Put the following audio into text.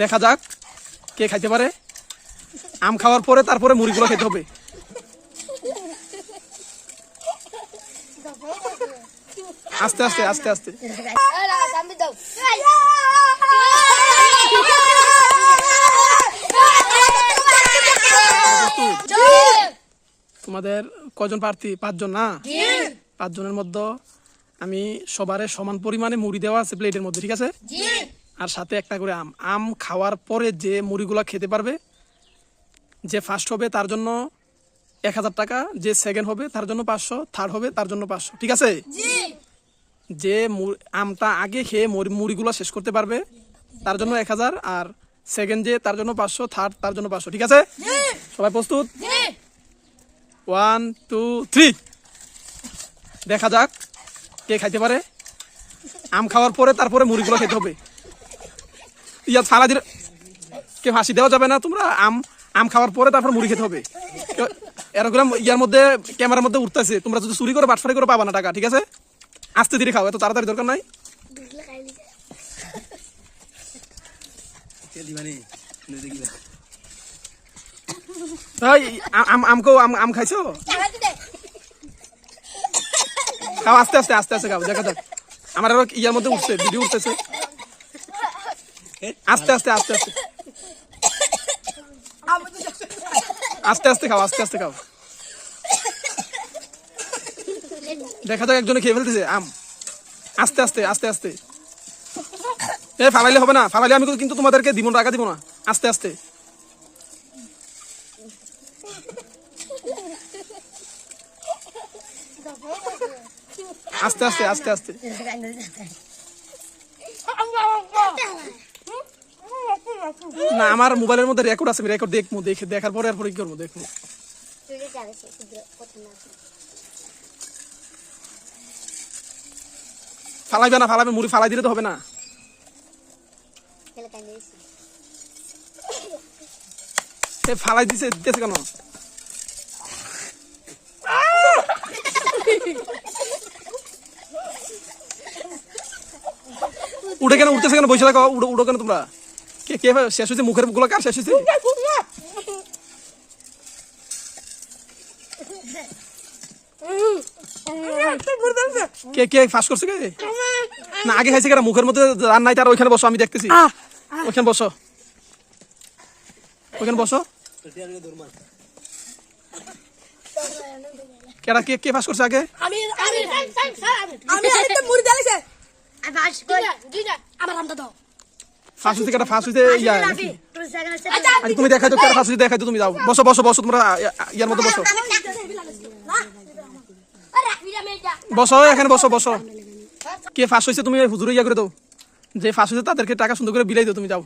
দেখা যাক কে খাইতে পারে। আম খাওয়ার পরে তারপরে মুড়িগুলো খেতে হবে। আস্তে আস্তে আস্তে আস্তে। তোমাদের কয়জন প্রার্থী? 5 জন না? 5 জনের মধ্যে আমি সবারে সমান পরিমাণে মুড়ি দেওয়া আছে প্লেটের মধ্যে, ঠিক আছে? আর সাথে একটা করে আম। আম খাওয়ার পরে যে মুড়িগুলা খেতে পারবে, যে ফার্স্ট হবে তার জন্য 1000 টাকা, যে সেকেন্ড হবে তার জন্য 500, থার্ড হবে তার জন্য 500, ঠিক আছে? যে আমটা আগে খেয়ে মুড়িগুলো শেষ করতে পারবে তার জন্য 1000, আর সেকেন্ড যে তার জন্য 500, থার্ড তার জন্য 500, ঠিক আছে? সবাই প্রস্তুত? 1 2 3। দেখা যাক কে খাইতে পারে। আম খাওয়ার পরে তারপরে মুড়িগুলো খেতে হবে। ইয়া ফালা দিলে কেউ হাসি দেওয়া যাবে না। তোমরা আম খাওয়ার পরে তারপর মুড়ি খেতে হবে। এরকম ইয়ার মধ্যে ক্যামেরার মধ্যে উঠতেছে, তোমরা যদি চুরি করে বাটফারি করে পাবা না টাকা, ঠিক আছে? আস্তে ধীরে খাও, এত তাড়াতাড়ি দরকার নাই। আম খাইছো? খাও আস্তে আস্তে আস্তে আস্তে খাও। দেখা যাক। আমার আরো ইয়ার মধ্যে উঠছে, ভিডিও উঠতেছে। আস্তে আস্তে আস্তে আস্তে আস্তে আস্তে খাও, আস্তে আস্তে খাও। দেখা যাক একজনে খেয়ে ফেলতেছে আম। আস্তে আস্তে আস্তে আস্তে। ফালাইলে হবে না, ফালাইলে আমি কিন্তু তোমাদেরকে দিব না, টাকা দিব না। আস্তে আস্তে আস্তে আস্তে আস্তে আস্তে। না, আমার মোবাইলের মধ্যে রেকর্ড আছে, রেকর্ড দেখবো, দেখার পরে আর পরে কি করবো দেখবো। ফালাইবে না, ফালাবে, মুড়ি ফালাই দিলে তো হবে না। ফালাই দিছে কেন? উঠে কেন, উঠতেছে কেন? বসে থাকো, উঠো কেন তোমরা? কে কে শেষ হয়েছে? মুখের গুলো কার শেষ হয়েছে? কে কে ফাঁস করছে? কে না আগে খাইছে? কেন মুখের মধ্যে রান নাই তার? ওইখানে বসো, আমি দেখতেছি। ওইখানে বসো, ওইখানে বসো। কেডা কে কে ফাঁস করছে আগে? ফাঁস হইতে কেডা? ফাঁস হইতে ইয়া নাকি? তুমি দেখাই তো কেডা ফাঁস হইতে, দেখাই তো। তুমি যাও, বসো বসো বসো, তোমরা ইয়ার মধ্যে বসো, বসো এখানে বসো বসো। কে ফাঁস হয়েছে তুমি হুজুরে ইয়া করে দাও। যে ফাঁস হয়েছে তাদেরকে টাকা সুন্দর করে বিলাই দাও, তুমি যাও।